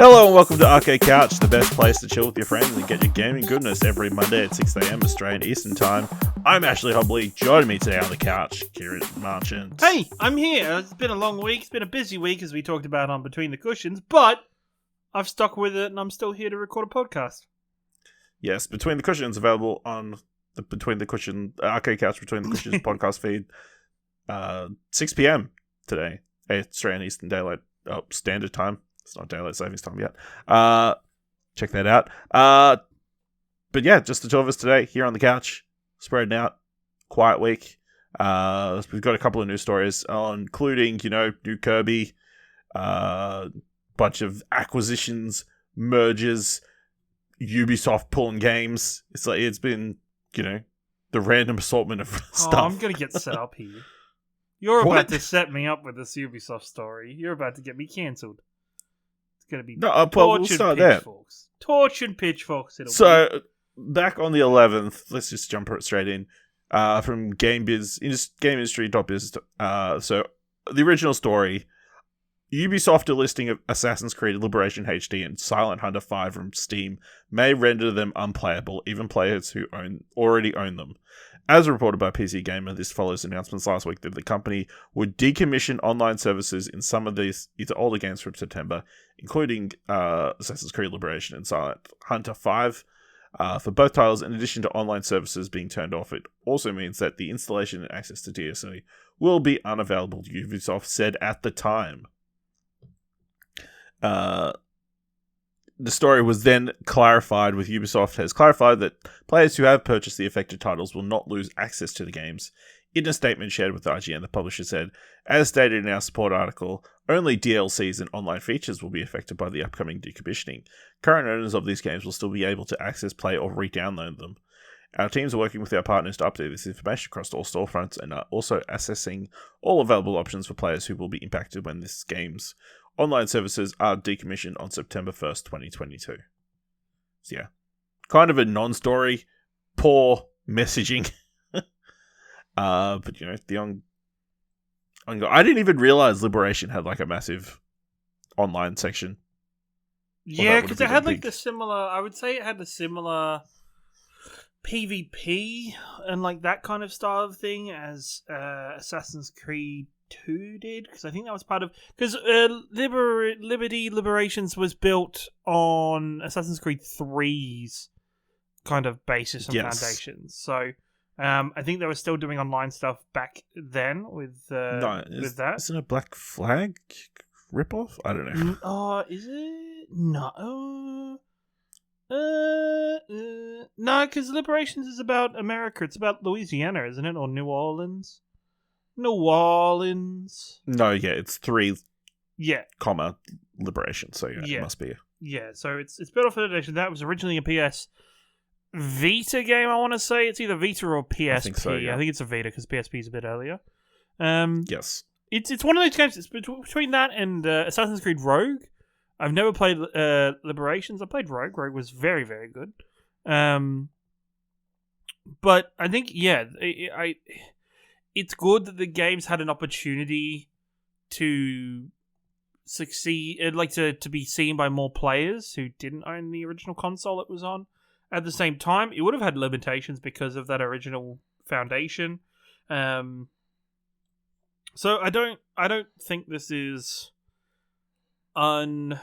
Hello and welcome to Arcade Couch, the best place to chill with your friends and get your gaming goodness every Monday at 6 a.m. Australian Eastern Time. I'm Ashley Hobley. Joining me today on the couch, Ciaran Marchant. Hey, I'm here. It's been a long week. It's been a busy week, as we talked about on Between the Cushions, but I've stuck with it and I'm still here to record a podcast. Yes, Between the Cushions available on the Between the Cushion Arcade Couch Between the Cushions podcast feed 6 p.m. today, Australian Eastern Daylight Standard Time. It's not daylight savings time yet. Check that out. But yeah, just the two of us today here on the couch, spreading out. Quiet week. We've got a couple of news stories, including new Kirby, bunch of acquisitions, mergers, Ubisoft pulling games. It's been the random assortment of stuff. I'm gonna get set up here. You're about to set me up with this Ubisoft story. You're about to get me cancelled. Going to be we'll start pitchforks. Torch and pitchforks. Back on the 11th, let's just jump straight in. From GameIndustry.biz. So the original story: Ubisoft are listing Assassin's Creed Liberation HD and Silent Hunter 5 from Steam may render them unplayable, even players who already own them. As reported by PC Gamer, this follows announcements last week that the company would decommission online services in some of these older games from September, including Assassin's Creed Liberation and Silent Hunter 5. For both titles, in addition to online services being turned off, it also means that the installation and access to DLC will be unavailable, Ubisoft said at the time. The story was then clarified with Ubisoft has clarified that players who have purchased the affected titles will not lose access to the games. In a statement shared with IGN, the publisher said, as stated in our support article, only DLCs and online features will be affected by the upcoming decommissioning. Current owners of these games will still be able to access, play, or re-download them. Our teams are working with our partners to update this information across all storefronts and are also assessing all available options for players who will be impacted when this game's online services are decommissioned on September 1st, 2022. So yeah, kind of a non-story, poor messaging. But the I didn't even realize Liberation had like a massive online section. Yeah, because it had like the similar. I would say it had a similar PvP and like that kind of style of thing as Assassin's Creed 2 did, because I think that was part of Liberations was built on Assassin's Creed 3's kind of basis and foundations. So I think they were still doing online stuff back then with that. Isn't it Black Flag ripoff? I don't know. Oh, is it? No. No, because Liberations is about America. It's about Louisiana, isn't it? Or New Orleans? New Orleans. No, yeah, it's 3, comma, Liberation, so yeah, it must be. Yeah, so it's built off of edition. That was originally a PS Vita game, I want to say. It's either Vita or PSP. I think so, yeah. I think it's a Vita, because PSP is a bit earlier. Yes. It's one of those games, it's between that and Assassin's Creed Rogue. I've never played Liberations. I played Rogue. Rogue was very, very good. But I think, it's good that the games had an opportunity to succeed, like to be seen by more players who didn't own the original console it was on. At the same time, it would have had limitations because of that original foundation. So I don't think this is uncommon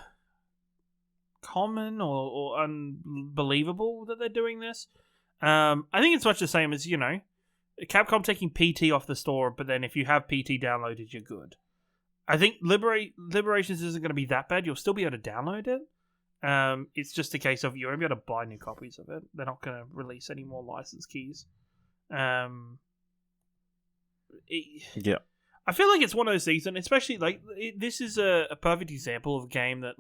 or unbelievable that they're doing this. I think it's much the same as, Capcom taking PT off the store, but then if you have PT downloaded, you're good. I think Liberations isn't going to be that bad. You'll still be able to download it. It's just a case of you won't be able to buy new copies of it. They're not going to release any more license keys. Yeah. I feel like it's one of those things, and especially this is a perfect example of a game that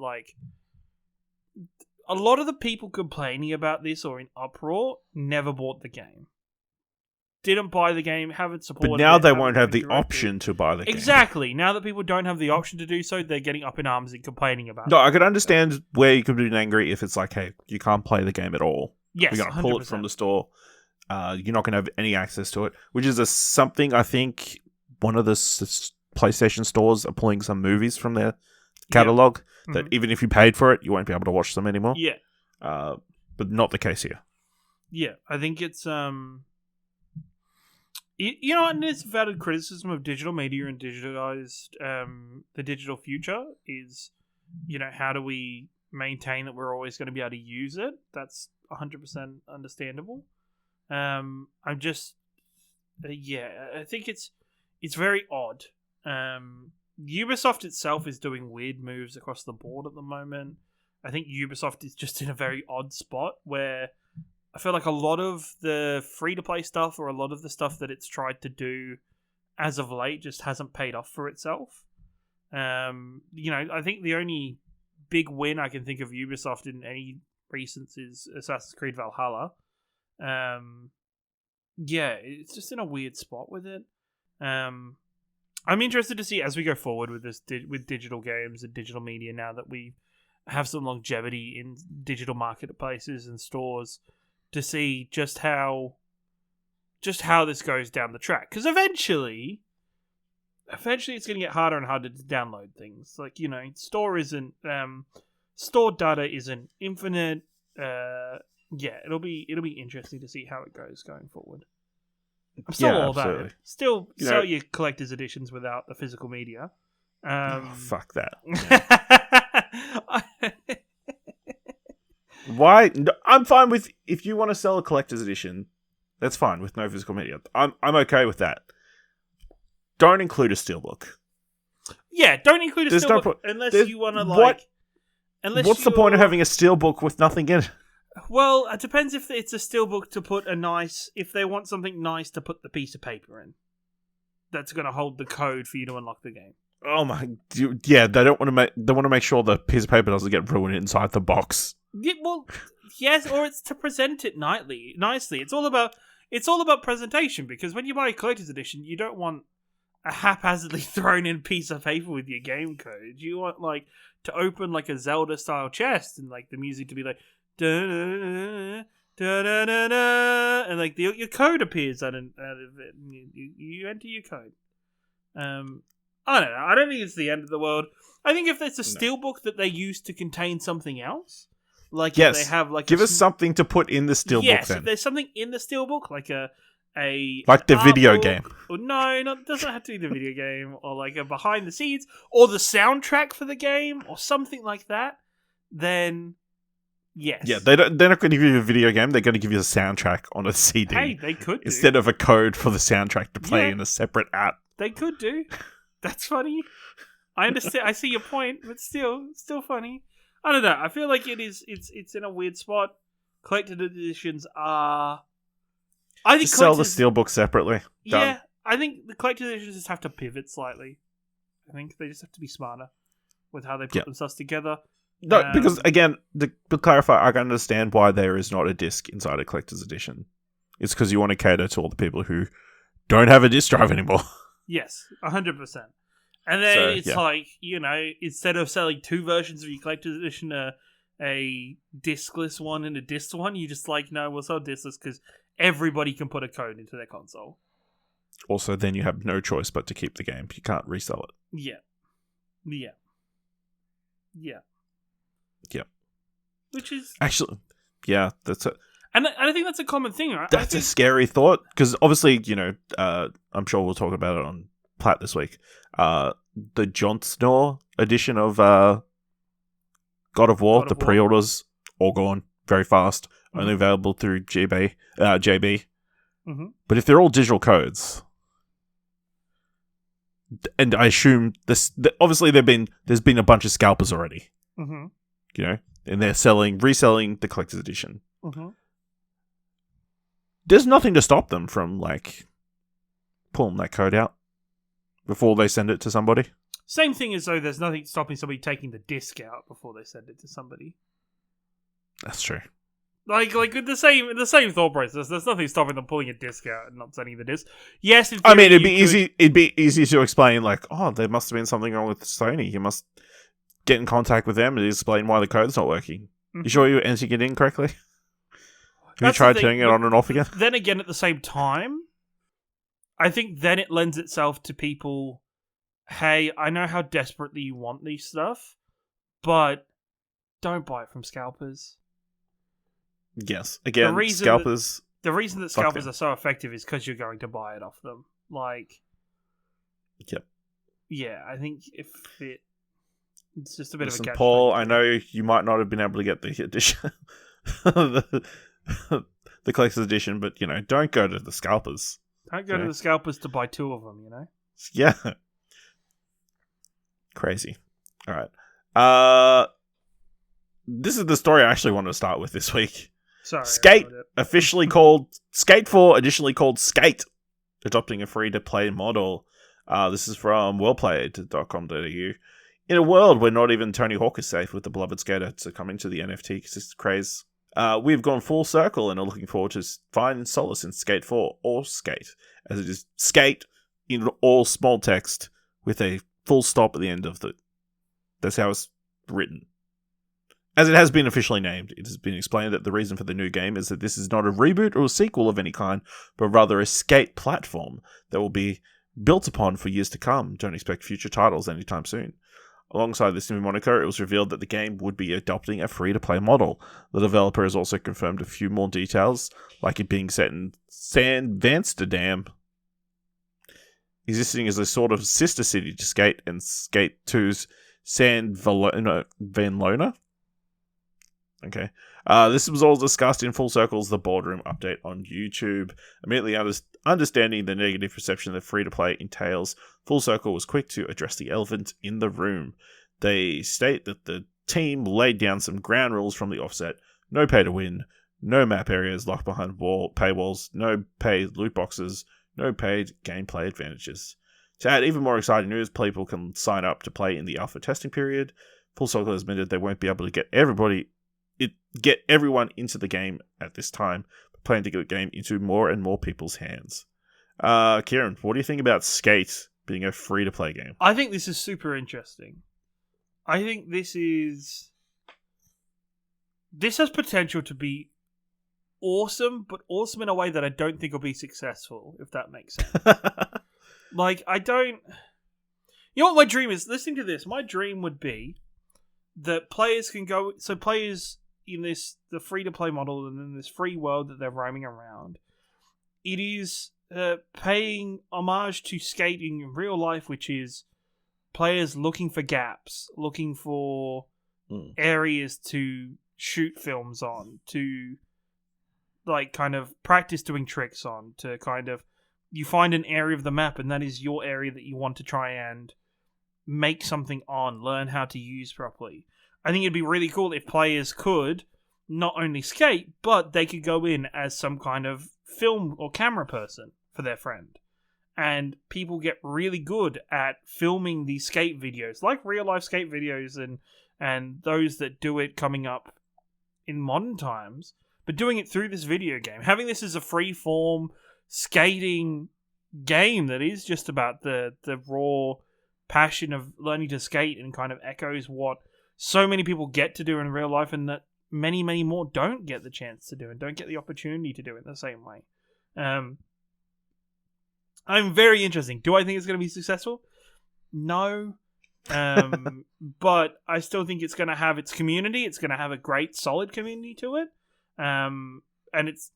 a lot of the people complaining about this or in uproar never bought the game. Didn't buy the game, haven't supported it. But now they won't have the option to buy the game. Exactly. Now that people don't have the option to do so, they're getting up in arms and complaining about it. No, I could understand where you could be angry if it's like, hey, you can't play the game at all. Yes, we're going to pull it from the store. You're not going to have any access to it, which is something I think one of the PlayStation stores are pulling some movies from their catalog that Mhm. even if you paid for it, you won't be able to watch them anymore. Yeah. But not the case here. Yeah, I think it's you know, and it's a valid criticism of digital media and digitalized the digital future is, you know, how do we maintain that we're always going to be able to use it? That's 100% understandable. I'm just yeah, I think it's very odd. Ubisoft itself is doing weird moves across the board at the moment. I think Ubisoft is just in a very odd spot where I feel like a lot of the free-to-play stuff or a lot of the stuff that it's tried to do as of late just hasn't paid off for itself. You know, I think the only big win I can think of Ubisoft in any recent is Assassin's Creed Valhalla. Yeah, it's just in a weird spot with it. I'm interested to see as we go forward with this with digital games and digital media now that we have some longevity in digital marketplaces and stores to see just how this goes down the track, because eventually it's going to get harder and harder to download things. Like, you know, store data isn't infinite. Yeah, it'll be interesting to see how it goes going forward. I'm still all about it. Still sell your collector's editions without the physical media. Fuck that. Why? No, I'm fine with if you want to sell a collector's edition. That's fine with no physical media. I'm okay with that. Don't include a steelbook. Yeah, don't include a steelbook unless you want to like. What's the point of having a steelbook with nothing in it? Well, it depends if it's a steelbook to put if they want something nice to put the piece of paper in. That's going to hold the code for you to unlock the game. Oh my, yeah, they want to make sure the piece of paper doesn't get ruined inside the box. Yeah, well, yes, or it's to present it nicely. It's all about presentation, because when you buy a collector's edition, you don't want a haphazardly thrown in piece of paper with your game code. You want like to open like a Zelda style chest and like the music to be like da da da da da, and like your code appears out of it. And you enter your code. I don't know. I don't think it's the end of the world. I think if there's a steelbook that they use to contain something else, like if they have like give us something to put in the steelbook. Yes, then. If there's something in the steelbook, like like the video game. Or no, it doesn't have to be the video game, or like a behind the scenes, or the soundtrack for the game, or something like that. Then yes, yeah, they're not going to give you a video game. They're going to give you a soundtrack on a CD. Hey, they could instead of a code for the soundtrack to play in a separate app. They could do. That's funny. I understand. I see your point, but still funny. I don't know. I feel like it's in a weird spot. Collected editions are. I think just sell the steelbook separately. Done. Yeah, I think the collected editions just have to pivot slightly. I think they just have to be smarter with how they put themselves together. No, because again, to clarify, I can understand why there is not a disc inside a collector's edition. It's because you want to cater to all the people who don't have a disc drive anymore. Yes, 100%. And then like, you know, instead of selling two versions of your collector's edition, a discless one and a disc one, you just like, no, we'll sell discless because everybody can put a code into their console. Also, then you have no choice but to keep the game. You can't resell it. Yeah. Which is... Actually, yeah, that's it. And I think that's a common thing, right? That's a scary thought, because obviously, you know, I'm sure we'll talk about it on Platt this week. The Jon Snow edition of God of War, pre-orders, all gone very fast. Mm-hmm. Only available through JB. Mm-hmm. But if they're all digital codes, and I assume obviously there's been a bunch of scalpers already. Mm-hmm. You know, and they're reselling the collector's edition. Mm-hmm. There's nothing to stop them from, like, pulling that code out before they send it to somebody. Same thing as though there's nothing stopping somebody taking the disc out before they send it to somebody. That's true. Like with the same thought process, there's nothing stopping them pulling a disc out and not sending the disc. Yes, I mean, it'd be easy to explain, like, oh, there must have been something wrong with Sony. You must get in contact with them and explain why the code's not working. Mm-hmm. You sure you were entering it in correctly? Have you tried turning it on and off again? Then again, at the same time, I think then it lends itself to people hey, I know how desperately you want these stuff, but don't buy it from scalpers. Yes. Again, scalpers. The reason that scalpers are so effective is because you're going to buy it off them. Like, yep. Yeah, I think it's just a bit of a catch. Paul, I know you might not have been able to get the edition, the collector's edition, but don't go to the scalpers. Don't go to the scalpers to buy 2 of them. Yeah. Crazy. All right. This is the story I actually wanted to start with this week. Sorry. Skate, officially called Skate 4, additionally called Skate, adopting a free-to-play model. This is from wellplayed.com.au. In a world where not even Tony Hawk is safe with the beloved skater succumbing to the NFT craze, we've gone full circle and are looking forward to finding solace in Skate 4, or Skate, as it is Skate in all small text with a full stop at the end of the... That's how it's written. As it has been officially named, it has been explained that the reason for the new game is that this is not a reboot or a sequel of any kind, but rather a skate platform that will be built upon for years to come. Don't expect future titles anytime soon. Alongside this new moniker, it was revealed that the game would be adopting a free-to-play model. The developer has also confirmed a few more details, like it being set in Amsterdam, existing as a sort of sister city to Skate and Skate 2's Van Lona. Okay. This was all discussed in Full Circle's The Boardroom update on YouTube. Immediately understanding the negative perception that free-to-play entails, Full Circle was quick to address the elephant in the room. They state that the team laid down some ground rules from the offset. No pay to win, no map areas locked behind paywalls, no paid loot boxes, no paid gameplay advantages. To add even more exciting news, people can sign up to play in the alpha testing period. Full Circle has admitted they won't be able to get everyone into the game at this time, but plan to get the game into more and more people's hands. Ciaran, what do you think about Skate being a free-to-play game? I think this is super interesting. I think this has potential to be awesome, but awesome in a way that I don't think will be successful, if that makes sense. Like, I don't... You know what my dream is? Listening to this, my dream would be that players can go... So players in the free-to-play model and in this free world that they're roaming around, it is paying homage to skating in real life, which is players looking for gaps, looking for areas to shoot films on, to like kind of practice doing tricks on, to kind of... You find an area of the map and that is your area that you want to try and make something on, learn how to use properly. I think it'd be really cool if players could not only skate, but they could go in as some kind of film or camera person for their friend. And people get really good at filming these skate videos, like real-life skate videos and those that do it coming up in modern times, but doing it through this video game. Having this as a free-form skating game that is just about the raw passion of learning to skate and kind of echoes what so many people get to do in real life and that many, many more don't get the chance to do and don't get the opportunity to do it in the same way. I'm very interested. Do I think it's going to be successful? No. But I still think it's going to have its community. It's going to have a great, solid community to it. And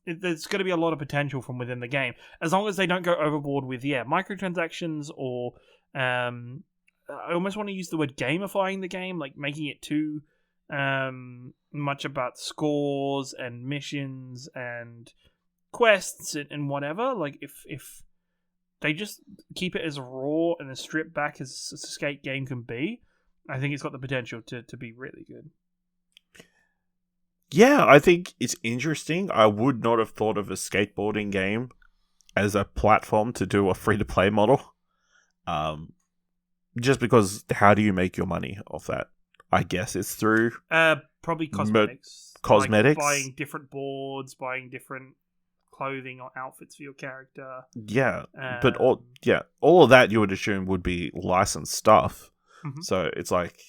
there's going to be a lot of potential from within the game. As long as they don't go overboard with, microtransactions or... I almost want to use the word gamifying the game, like making it too much about scores and missions and quests and whatever. Like, if they just keep it as raw and as stripped back as a skate game can be, I think it's got the potential to be really good. Yeah, I think it's interesting. I would not have thought of a skateboarding game as a platform to do a free-to-play model. Just because, how do you make your money off that? I guess it's through... probably cosmetics. Cosmetics? Like buying different boards, buying different clothing or outfits for your character. Yeah, but all of that you would assume would be licensed stuff. Mm-hmm. So it's like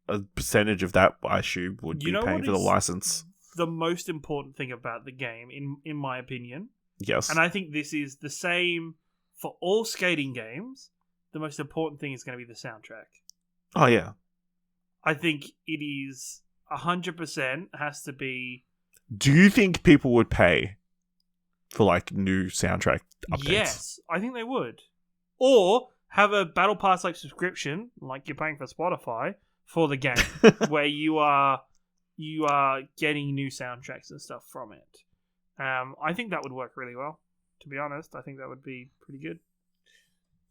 a percentage of that, I assume, would be paying for the license. The most important thing about the game, in my opinion. Yes. And I think this is the same for all skating games, the most important thing is going to be the soundtrack. Oh, yeah. I think it is 100% has to be... Do you think people would pay for, like, new soundtrack updates? Yes, I think they would. Or have a Battle Pass-like subscription, like you're paying for Spotify, for the game, where you are getting new soundtracks and stuff from it. I think that would work really well, to be honest. I think that would be pretty good.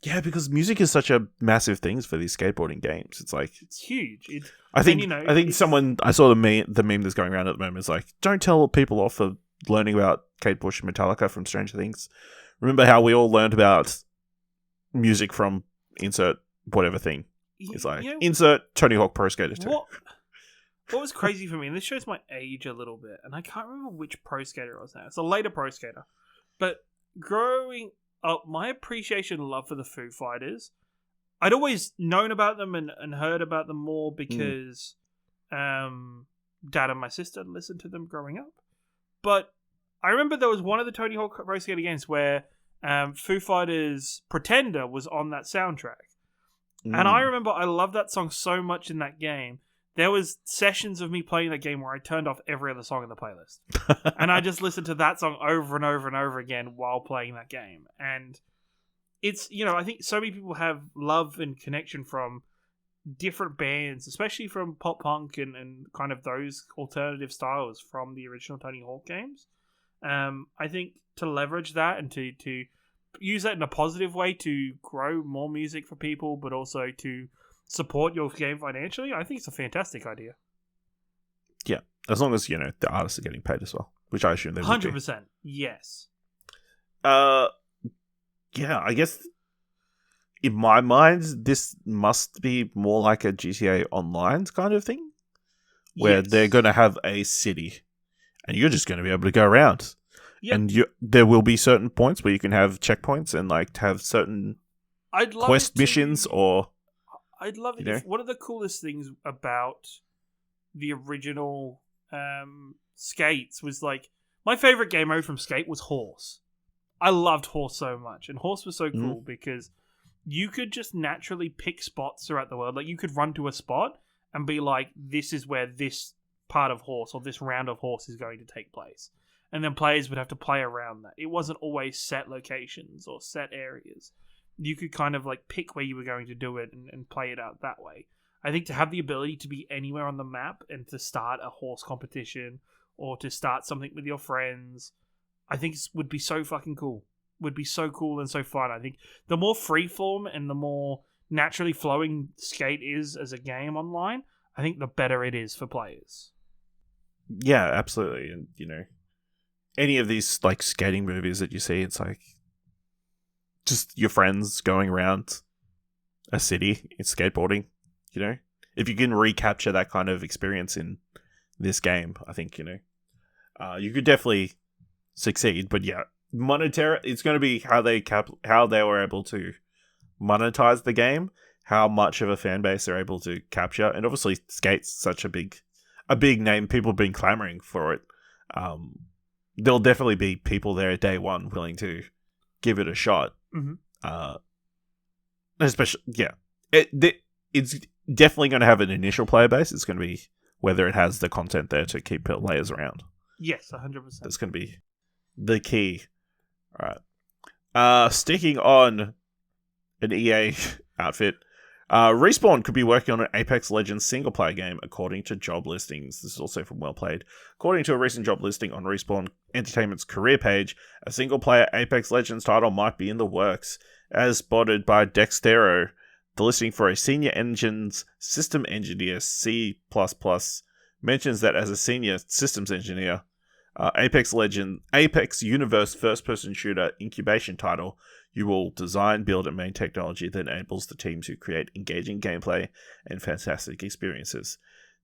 Yeah, because music is such a massive thing for these skateboarding games. It's like it's huge. I think I saw the meme that's going around at the moment is like, don't tell people off for learning about Kate Bush and Metallica from Stranger Things. Remember how we all learned about music from insert whatever thing. It's like insert Tony Hawk Pro Skater 2. What was crazy for me, and this shows my age a little bit, and I can't remember which Pro Skater it was now. It's a later Pro Skater. But growing up, my appreciation and love for the Foo Fighters, I'd always known about them and heard about them more because Dad and my sister listened to them growing up. But I remember there was one of the Tony Hawk Pro Skater games where Foo Fighters' Pretender was on that soundtrack. And I remember I loved that song so much in that game. There was sessions of me playing that game where I turned off every other song in the playlist. And I just listened to that song over and over and over again while playing that game. And it's, I think so many people have love and connection from different bands, especially from pop punk and kind of those alternative styles from the original Tony Hawk games. I think to leverage that and to use that in a positive way to grow more music for people, but also to support your game financially, I think it's a fantastic idea. Yeah, as long as, the artists are getting paid as well, which I assume they would be. 100%, yes. Yeah, I guess in my mind, this must be more like a GTA Online kind of thing, where they're going to have a city, and you're just going to be able to go around. Yep. And there will be certain points where you can have checkpoints and like have certain quest missions or... I'd love it if one of the coolest things about the original Skates was like, my favorite game mode from Skate was Horse. I loved Horse so much, and Horse was so cool because you could just naturally pick spots throughout the world. Like, you could run to a spot and be like, this is where this part of Horse or this round of Horse is going to take place. And then players would have to play around that. It wasn't always set locations or set areas. You could kind of like pick where you were going to do it and play it out that way. I think to have the ability to be anywhere on the map and to start a horse competition or to start something with your friends, I think would be so fucking cool. Would be so cool and so fun. I think the more freeform and the more naturally flowing Skate is as a game online, I think the better it is for players. Yeah, absolutely. And, any of these like skating movies that you see, it's like just your friends going around a city in skateboarding, If you can recapture that kind of experience in this game, I think, you could definitely succeed. But yeah, it's going to be how they were able to monetize the game, how much of a fan base they're able to capture. And obviously Skate's such a big name. People have been clamoring for it. There'll definitely be people there at day one willing to give it a shot. Mm-hmm. Especially, yeah. It's definitely going to have an initial player base. It's going to be whether it has the content there to keep players around. Yes, 100%. That's going to be the key. All right. Sticking on an EA outfit, Respawn could be working on an Apex Legends single-player game, according to job listings. This is also from Well Played. According to a recent job listing on Respawn Entertainment's career page, a single-player Apex Legends title might be in the works. As spotted by Dextero, the listing for a senior engines system engineer C++ mentions that as a senior systems engineer, Apex Universe first-person shooter incubation title, you will design, build, and maintain technology that enables the team to create engaging gameplay and fantastic experiences.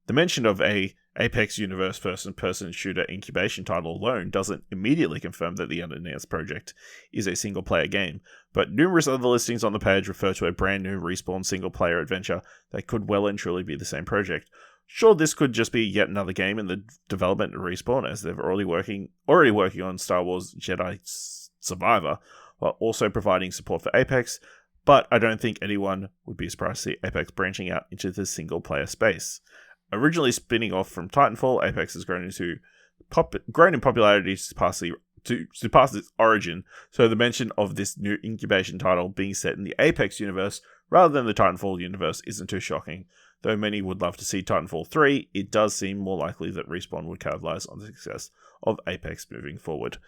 The mention of a Apex Universe first-person shooter incubation title alone doesn't immediately confirm that the unannounced project is a single-player game, but numerous other listings on the page refer to a brand new Respawn single-player adventure that could well and truly be the same project. Sure, this could just be yet another game in the development of Respawn, as they're already working on Star Wars Jedi Survivor, while also providing support for Apex, but I don't think anyone would be surprised to see Apex branching out into the single-player space. Originally spinning off from Titanfall, Apex has grown in popularity to surpass its origin, so the mention of this new incubation title being set in the Apex universe rather than the Titanfall universe isn't too shocking. Though many would love to see Titanfall 3, it does seem more likely that Respawn would capitalize on the success of Apex moving forward.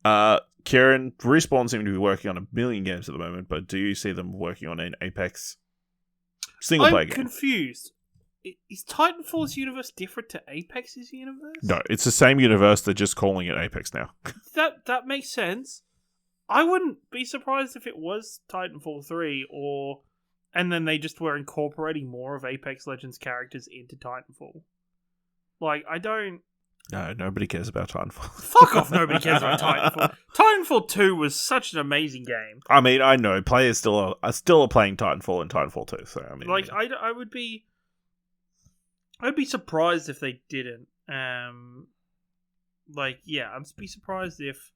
Ciaran, Respawn seem to be working on a million games at the moment, but do you see them working on an Apex single-player game? I'm confused. Is Titanfall's universe different to Apex's universe? No, it's the same universe, they're just calling it Apex now. That makes sense. I wouldn't be surprised if it was Titanfall 3 and then they just were incorporating more of Apex Legends characters into Titanfall. Like, I don't... No, nobody cares about Titanfall. Fuck off, nobody cares about Titanfall. Titanfall 2 was such an amazing game. I mean, I know, players still are playing Titanfall and Titanfall 2, so I mean... Like, yeah. I'd be surprised if they didn't. I'd be surprised if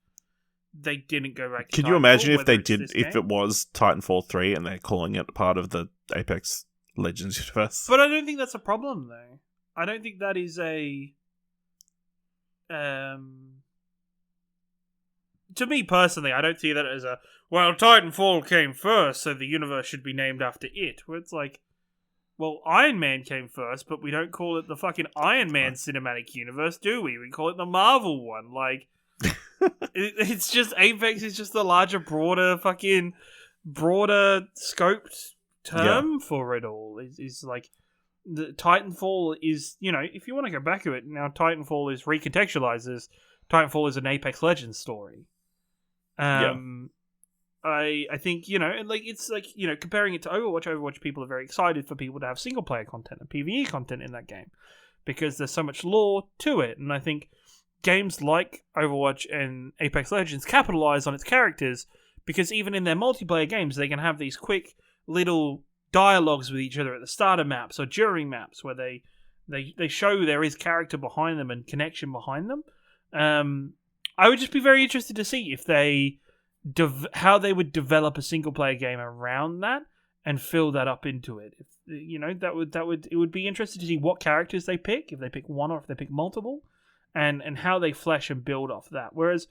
they didn't go back to Can Titanfall, you imagine if they did, if it was Titanfall 3 and they're calling it part of the Apex Legends universe? But I don't think that's a problem, though. I don't think that is a... To me personally, I don't see that as Titanfall came first, so the universe should be named after it. Where it's like, well, Iron Man came first, but we don't call it the fucking Iron Man cinematic universe, do we? We call it the Marvel one. Like, it's just Apex is just the larger, broader scoped term for it all. Is like the Titanfall is, if you want to go back to it now, Titanfall is recontextualized as Titanfall is an Apex Legends story. I think, it's like, comparing it to Overwatch people are very excited for people to have single player content and PvE content in that game because there's so much lore to it. And I think games like Overwatch and Apex Legends capitalize on its characters because even in their multiplayer games, they can have these quick little dialogues with each other at the start of maps or during maps where they show there is character behind them and connection behind them. I would just be very interested to see if how they would develop a single player game around that and fill that up into it. If, it would be interesting to see what characters they pick, if they pick one or if they pick multiple, and how they flesh and build off that. Whereas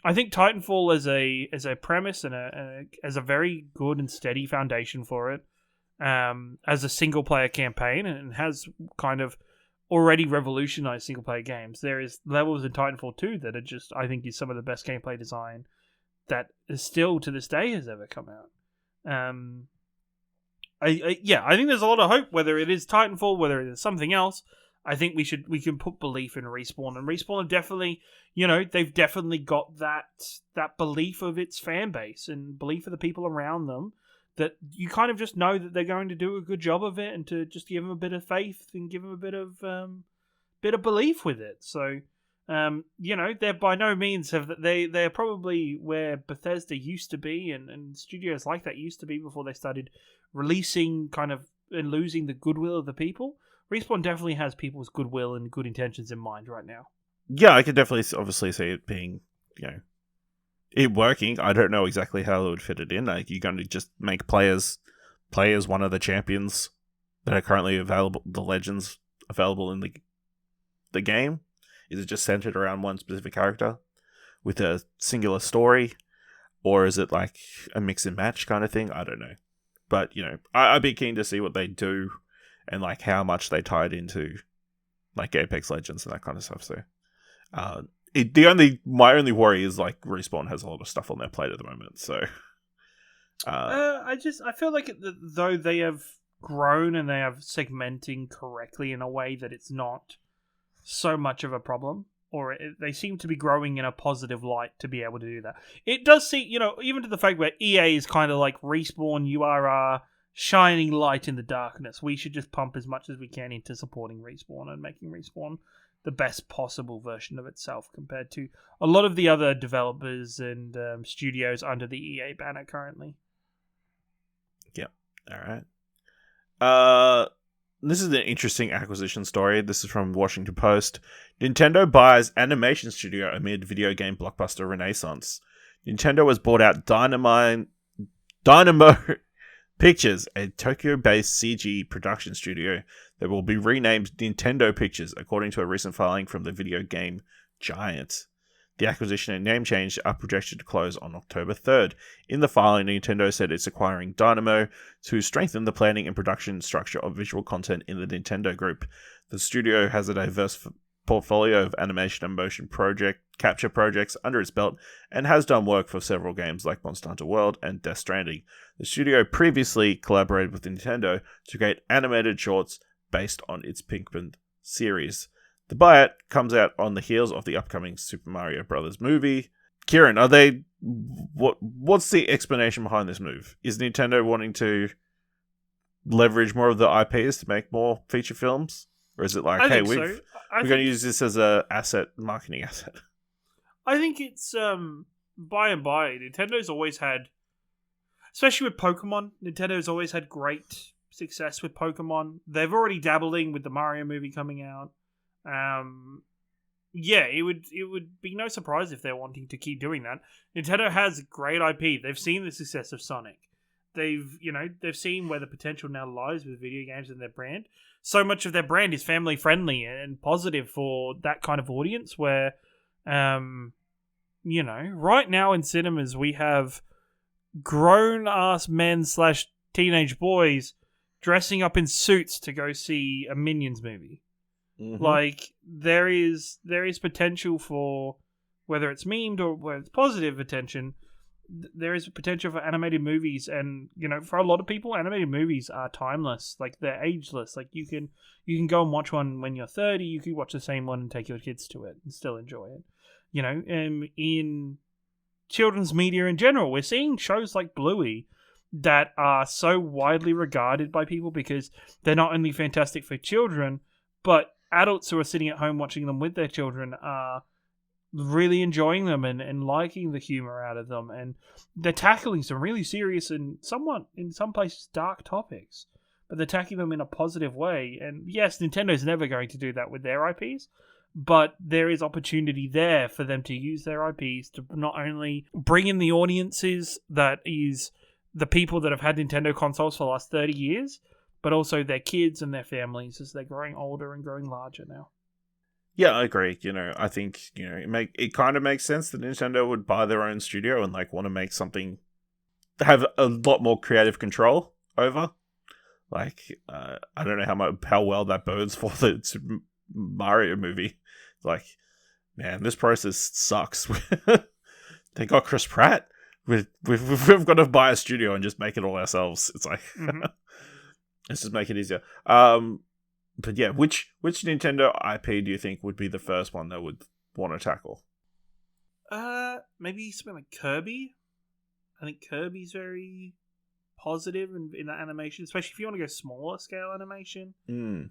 I think Titanfall as a premise and as a very good and steady foundation for it, as a single player campaign, and has kind of already revolutionized single player games. There is levels in Titanfall 2 that are just, I think, is some of the best gameplay design that is still to this day has ever come out. I think there's a lot of hope, whether it is Titanfall, whether it is something else. I think we can put belief in Respawn, and Respawn are definitely, they've definitely got that belief of its fan base and belief of the people around them, that you kind of just know that they're going to do a good job of it, and to just give them a bit of faith and give them a bit of belief with it. So, they're by no means they're probably where Bethesda used to be, and studios like that used to be before they started releasing kind of and losing the goodwill of the people. Respawn definitely has people's goodwill and good intentions in mind right now. Yeah, I could definitely obviously see it being, it working. I don't know exactly how they would fit it in. Like, you're going to just make players one of the champions that are currently available, the legends available in the game. Is it just centered around one specific character with a singular story, or is it like a mix and match kind of thing? I don't know, but I'd be keen to see what they do and like how much they tie it into like Apex Legends and that kind of stuff. So, my only worry is like Respawn has a lot of stuff on their plate at the moment. So, I feel like though they have grown and they have segmenting correctly in a way that it's not so much of a problem, or they seem to be growing in a positive light to be able to do that. It does seem, even to the fact where EA is kind of like, Respawn, you are our shining light in the darkness. We should just pump as much as we can into supporting Respawn and making Respawn the best possible version of itself compared to a lot of the other developers and studios under the EA banner currently. Yep. All right. This is an interesting acquisition story. This is from Washington Post. Nintendo buys animation studio amid video game blockbuster renaissance. Nintendo has bought out Dynamo Pictures, a Tokyo-based CG production studio that will be renamed Nintendo Pictures, according to a recent filing from the video game giant. The acquisition and name change are projected to close on October 3rd. In the filing, Nintendo said it's acquiring Dynamo to strengthen the planning and production structure of visual content in the Nintendo Group. The studio has a diverse portfolio of animation and motion capture projects under its belt and has done work for several games like Monster Hunter World and Death Stranding. The studio previously collaborated with Nintendo to create animated shorts based on its Pikmin series. The buyout comes out on the heels of the upcoming Super Mario Bros. Movie. Ciaran, what's the explanation behind this move? Is Nintendo wanting to leverage more of the IPs to make more feature films? Or is it like, hey, we're going to use this as a marketing asset? I think it's by and by. Nintendo's always had, especially with Pokemon, Nintendo's always had great success with Pokemon. They've already dabbling with the Mario movie coming out. It would be no surprise if they're wanting to keep doing that. Nintendo has great IP. They've seen the success of Sonic. They've seen where the potential now lies with video games and their brand. So much of their brand is family friendly and positive for that kind of audience where, right now in cinemas we have grown-ass men / teenage boys dressing up in suits to go see a Minions movie. Mm-hmm. Like, there is potential for, whether it's memed or whether it's positive attention, there is a potential for animated movies, and for a lot of people, animated movies are timeless. Like, they're ageless. Like, you can go and watch one when you're 30. You could watch the same one and take your kids to it and still enjoy it. In children's media in general, we're seeing shows like Bluey that are so widely regarded by people because they're not only fantastic for children, but adults who are sitting at home watching them with their children are really enjoying them and liking the humor out of them, and they're tackling some really serious and somewhat, in some places, dark topics, but they're tackling them in a positive way. And yes, Nintendo's never going to do that with their IPs, but there is opportunity there for them to use their IPs to not only bring in the audiences that is the people that have had Nintendo consoles for the last 30 years, but also their kids and their families as they're growing older and growing larger now. Yeah, I agree. I think it kind of makes sense that Nintendo would buy their own studio and want to make something have a lot more creative control over. I don't know how well that bodes for the Super Mario movie. Man, this process sucks. They got Chris Pratt. We've got to buy a studio and just make it all ourselves. It's like, let's just make it easier. But yeah, which Nintendo IP do you think would be the first one that would want to tackle? Maybe something like Kirby. I think Kirby's very positive in that animation, especially if you want to go smaller scale animation. It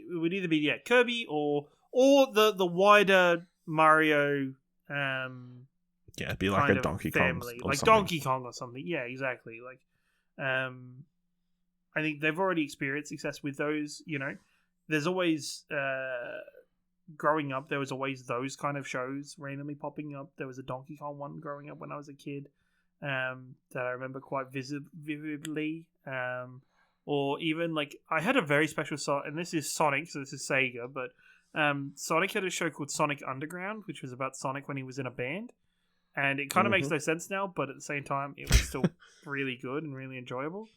would either be Kirby or the wider Mario. It'd be like a Donkey Kong, like Donkey Kong or something. Yeah, exactly. I think they've already experienced success with those. There's always growing up. There was always those kind of shows randomly popping up. There was a Donkey Kong one growing up when I was a kid that I remember quite vividly. Or even I had a very special and this is Sonic, so this is Sega, but Sonic had a show called Sonic Underground, which was about Sonic when he was in a band. And it kind of makes no sense now, but at the same time, it was still really good and really enjoyable.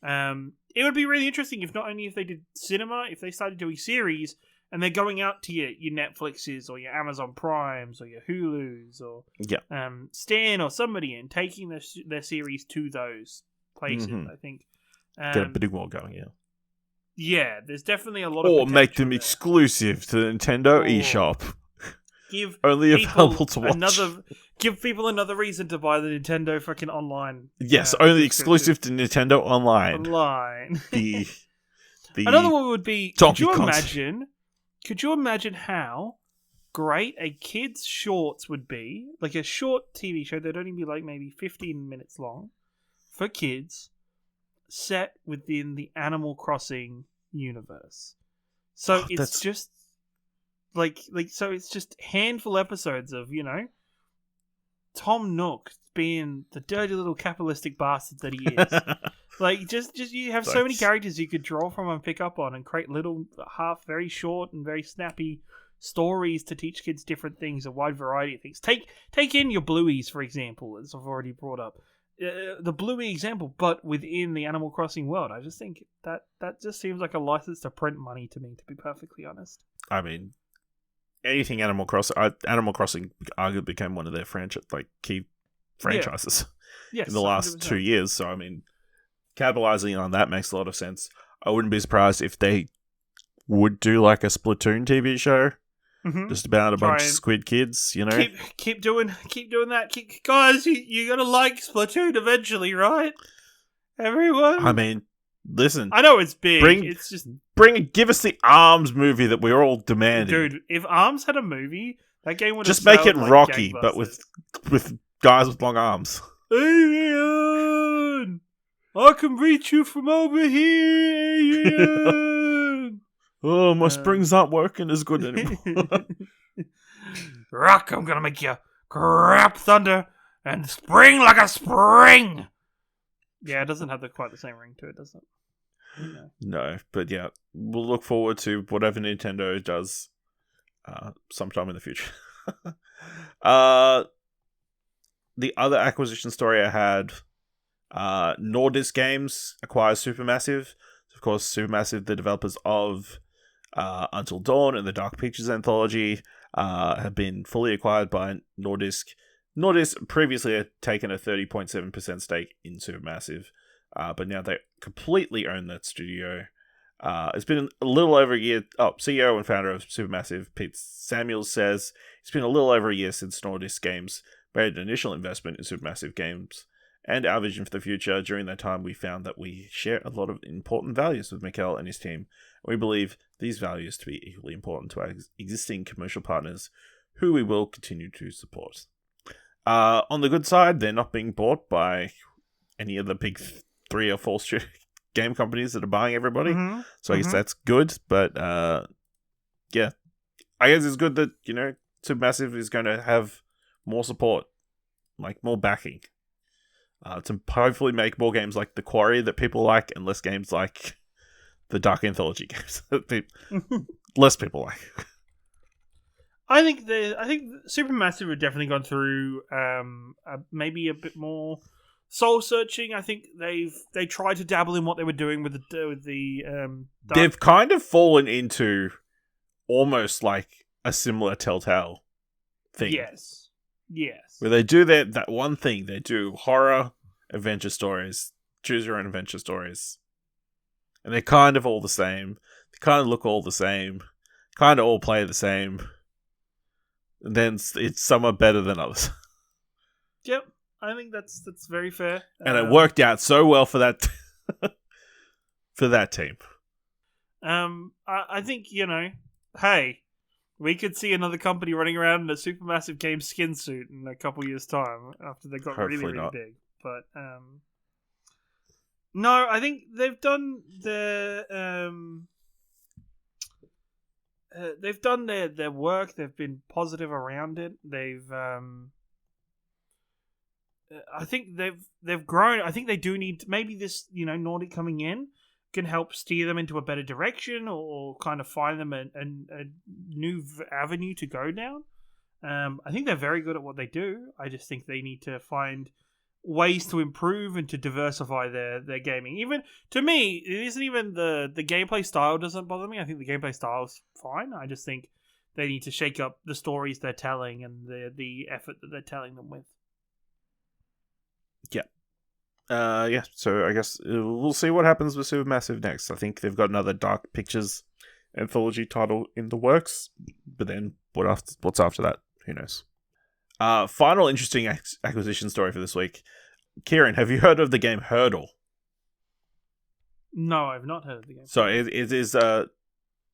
It would be really interesting if not only if they did cinema, if they started doing series, and they're going out to your Netflixes or your Amazon Primes or your Hulus or Stan or somebody and taking their series to those places. I think get a bit more going. Yeah, there's definitely a lot of or make them exclusive to the Nintendo eShop. Give only available to watch. Give people another reason to buy the Nintendo fucking online. Yes, only exclusive to Nintendo Online. The another one would be. Could you imagine how great a kid's shorts would be? Like a short TV show that'd only be maybe 15 minutes long for kids, set within the Animal Crossing universe. So it's just. So it's just handful episodes of, Tom Nook being the dirty little capitalistic bastard that he is. Like, just you have so many characters you could draw from and pick up on and create little, very short and very snappy stories to teach kids different things, a wide variety of things. Take in your Blueies, for example, as I've already brought up. The Bluey example, but within the Animal Crossing world. I just think that just seems like a license to print money to me, to be perfectly honest. I mean, anything Animal Crossing arguably became one of their key franchises Yes, in the last 2 years. So, I mean, capitalizing on that makes a lot of sense. I wouldn't be surprised if they would do like a Splatoon TV show, just about a bunch of squid kids, you know. Keep doing that, guys. You gotta like Splatoon eventually, right? Everyone. I mean, listen. I know it's big. Give us the ARMS movie that we're all demanding, dude. If ARMS had a movie, that game would just make it like Rocky, but with guys with long arms. Adrian, I can reach you from over here, Adrian. Oh, my springs aren't working as good anymore. Rock, I'm gonna make you grab thunder and spring like a spring. Yeah, it doesn't have quite the same ring to it, does it? No, but yeah, we'll look forward to whatever Nintendo does sometime in the future. The other acquisition story I had, Nordisk Games acquires Supermassive. Of course, Supermassive, the developers of Until Dawn and the Dark Pictures anthology, have been fully acquired by Nordisk. Nordisk previously had taken a 30.7% stake in Supermassive, but now they completely own that studio. It's been a little over a year. CEO and founder of Supermassive, Pete Samuels, says it's been a little over a year since Nordisk Games made an initial investment in Supermassive Games and our vision for the future. During that time, we found that we share a lot of important values with Mikkel and his team. We believe these values to be equally important to our existing commercial partners, who we will continue to support. On the good side, they're not being bought by any of the big 3 or 4 game companies that are buying everybody. So I guess that's good. But yeah, I guess it's good that, you know, Supermassive is going to have more support, like more backing, to hopefully make more games like The Quarry that people like, and less games like the Dark Anthology games that less people like. I think Supermassive have definitely gone through maybe a bit more soul searching. I think they tried to dabble in what they were doing with the they've kind of fallen into almost like a similar Telltale thing. Yes. Where they do that one thing. They do horror adventure stories, choose your own adventure stories. And they're kind of all the same. They kind of look all the same. Kind of all play the same. And then it's some are better than others. Yep. I think that's very fair. And it worked out so well for that for that team. I think, you know, hey, we could see another company running around in a Supermassive Games skin suit in a couple years' time after they got Hopefully really not. big. But no, I think they've done their work. They've been positive around it. I think they've grown. I think they do need maybe this, you know, Nordic coming in can help steer them into a better direction, or kind of find them a new avenue to go down. I think they're very good at what they do. I just think they need to find ways to improve and to diversify their gaming. Even to me, it isn't even the gameplay style doesn't bother me. I think the gameplay style is fine. I just think they need to shake up the stories they're telling and the effort that they're telling them with. Yeah, so I guess we'll see what happens with Supermassive next. I think they've got another Dark Pictures anthology title in the works, but then what's after that? Who knows? Final interesting acquisition story for this week. Ciaran, have you heard of the game Hurdle? No, I've not heard of the game. So it is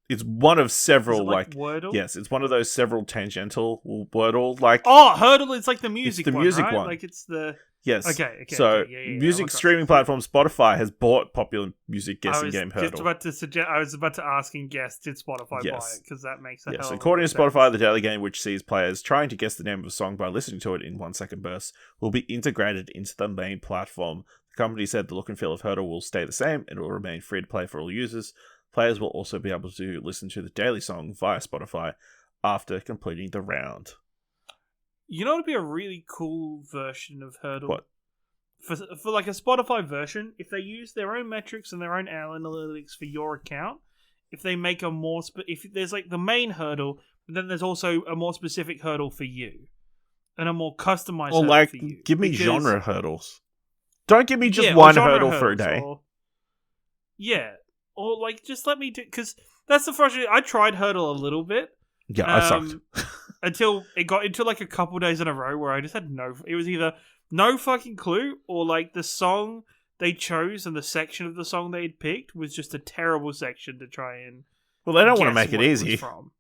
It's one of Is several it like Wordle? yes, it's one of those several tangential Wordle like. Oh, Hurdle is like the music the one, music right? one. Like it's the... Yes. Okay. So, Yeah. music streaming platform Spotify has bought popular music guessing game Hurdle. I was about to ask and guess, did Spotify buy Yes. it? Because that makes a hell Yes, of a according to lot of Spotify, sense. the daily game, which sees players trying to guess the name of a song by listening to it in 1 second bursts, will be integrated into the main platform. The company said the look and feel of Hurdle will stay the same and it will remain free to play for all users. Players will also be able to listen to the daily song via Spotify after completing the round. You know what would be a really cool version of Hurdle? What? For like a Spotify version, if they use their own metrics and their own analytics for your account, if they make a more... if there's like the main Hurdle, but then there's also a more specific Hurdle for you. And a more customized Or Hurdle for you. give me Because... genre hurdles. Don't give me just Yeah, or one genre hurdle for a hurdles, day. Yeah. Or like, just let me do... Because that's the frustrating... I tried Hurdle a little bit. Yeah, I sucked. Until it got into like a couple days in a row where I just had no... It was either no fucking clue, or like the song they chose and the section of the song they had picked was just a terrible section to try and... Well, they don't want to guess make it what easy. was from.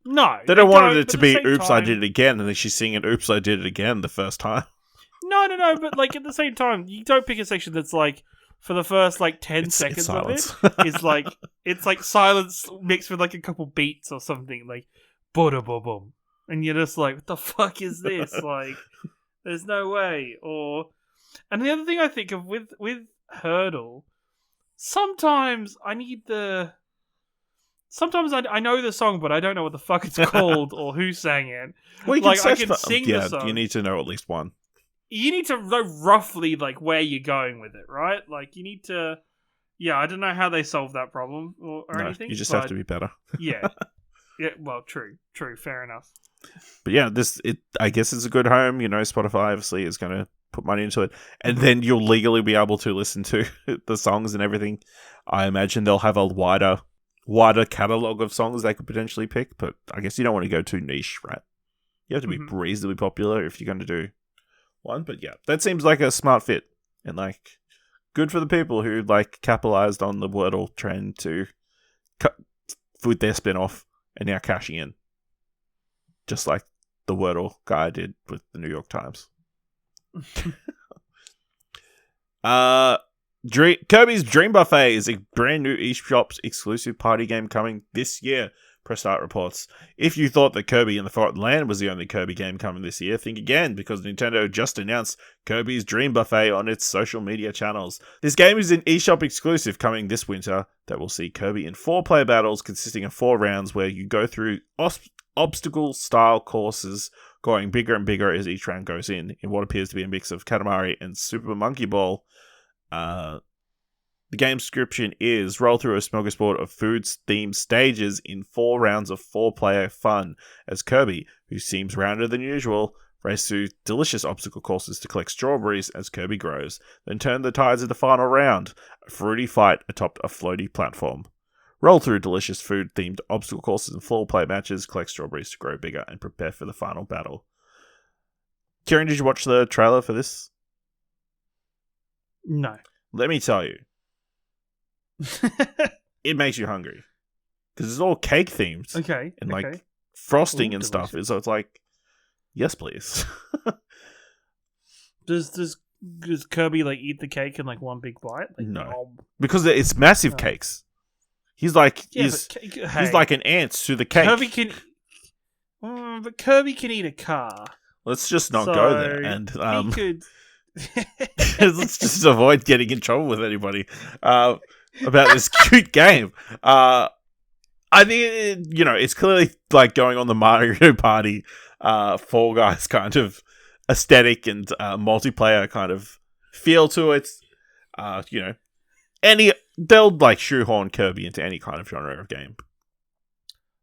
No. They don't want it but to at be the same oops, I time- did it again, and then she's singing oops, I did it again the first time. No, but like at the same time, you don't pick a section that's like, for the first like 10 seconds of it, it's like silence mixed with like a couple beats or something, like boom boom, and you're just like, what the fuck is this? Like, there's no way. And the other thing I think of with Hurdle, sometimes I need the... Sometimes I know the song, but I don't know what the fuck it's called or who sang it. Well, you Like, can I search can for, sing the song. you need to know at least one. You need to know roughly like where you're going with it, right? Like you need to... Yeah, I don't know how they solve that problem or anything. You just have to be better. Yeah. Yeah, well, true, fair enough. But yeah, I guess it's a good home. You know, Spotify obviously is going to put money into it. And then you'll legally be able to listen to the songs and everything. I imagine they'll have a wider catalogue of songs they could potentially pick. But I guess you don't want to go too niche, right? You have to be reasonably popular if you're going to do one. But yeah, that seems like a smart fit. And like, good for the people who like capitalized on the Wordle trend to cut with their spin-off and now cashing in. Just like the Wordle guy did with the New York Times. Kirby's Dream Buffet is a brand new eShop's exclusive party game coming this year, Press Start reports. If you thought that Kirby and the Forgotten Land was the only Kirby game coming this year, think again, because Nintendo just announced Kirby's Dream Buffet on its social media channels. This game is an eShop exclusive coming this winter that will see Kirby in 4-player battles consisting of 4 rounds where you go through obstacle-style courses, going bigger and bigger as each round goes in what appears to be a mix of Katamari and Super Monkey Ball. The game description is roll through a smorgasbord of food-themed stages in 4 rounds of 4-player fun as Kirby, who seems rounder than usual, race through delicious obstacle courses to collect strawberries as Kirby grows, then turn the tides of the final round, a fruity fight atop a floaty platform. Roll through delicious food-themed obstacle courses and 4-player matches, collect strawberries to grow bigger, and prepare for the final battle. Ciaran, did you watch the trailer for this? No. Let me tell you. It makes you hungry. Because it's all cake themed. Okay. And like frosting and stuff. Delicious. So it's like, yes, please. Does Kirby like eat the cake in like one big bite? Like, no. Because it's massive cakes. He's like he's like an ant to the cake. Kirby can but Kirby can eat a car. Let's just not go there. And he could let's just avoid getting in trouble with anybody about this cute game. I think it's clearly like going on the Mario Party Fall Guys kind of aesthetic and multiplayer kind of feel to it. They'll like shoehorn Kirby into any kind of genre of game.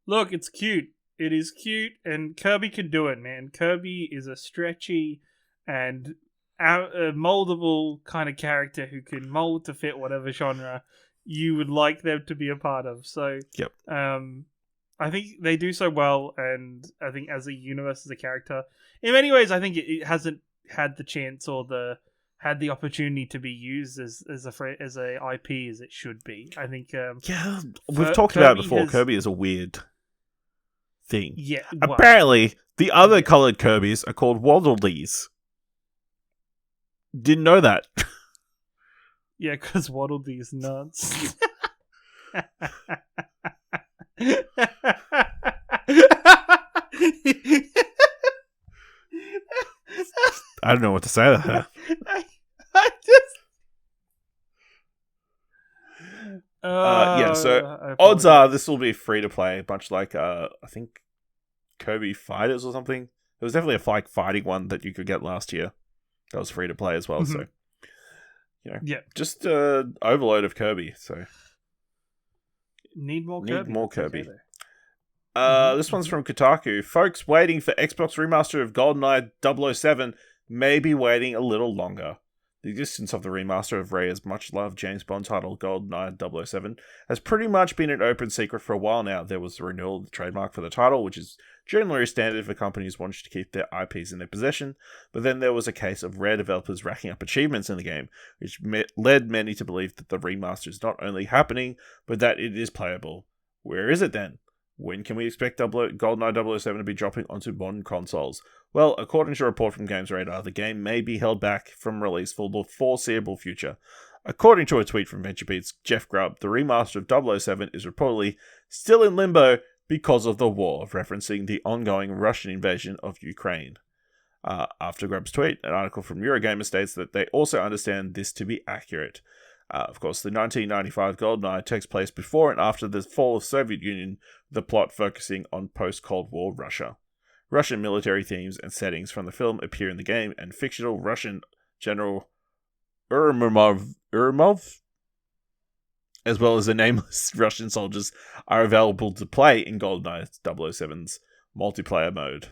Look, it's cute. It is cute, and Kirby can do it, man. Kirby is a stretchy and a moldable kind of character who can mold to fit whatever genre you would like them to be a part of. So, yep. I think they do so well, and I think as a universe, as a character, in many ways, I think it hasn't had the chance or the had the opportunity to be used as a IP as it should be. I think. Yeah, we've talked about it before. Kirby is a weird thing. Yeah. Well, apparently, the other coloured Kirbys are called Waddle Dees. Didn't know that. Yeah, because Waddle Dee's nuts. I don't know what to say to her. I just. So odds are this will be free to play, much like I think Kirby Fighters or something. There was definitely a fighting one that you could get last year. That was free to play as well. Mm-hmm. So, just overload of Kirby. So need more Kirby. This one's from Kotaku. Folks waiting for Xbox remaster of GoldenEye 007 may be waiting a little longer. The existence of the remaster of Rare's much-loved James Bond title GoldenEye 007 has pretty much been an open secret for a while now. There was the renewal of the trademark for the title, which is generally standard for companies wanting to keep their IPs in their possession, but then there was a case of Rare developers racking up achievements in the game, which led many to believe that the remaster is not only happening, but that it is playable. Where is it then? When can we expect GoldenEye 007 to be dropping onto modern consoles? Well, according to a report from Games Radar, the game may be held back from release for the foreseeable future. According to a tweet from VentureBeat's Jeff Grubb, the remaster of 007 is reportedly still in limbo because of the war, referencing the ongoing Russian invasion of Ukraine. After Grubb's tweet, an article from Eurogamer states that they also understand this to be accurate. Of course, the 1995 GoldenEye takes place before and after the fall of Soviet Union, the plot focusing on post-Cold War Russia. Russian military themes and settings from the film appear in the game, and fictional Russian General Urmov, as well as the nameless Russian soldiers, are available to play in GoldenEye 007's multiplayer mode.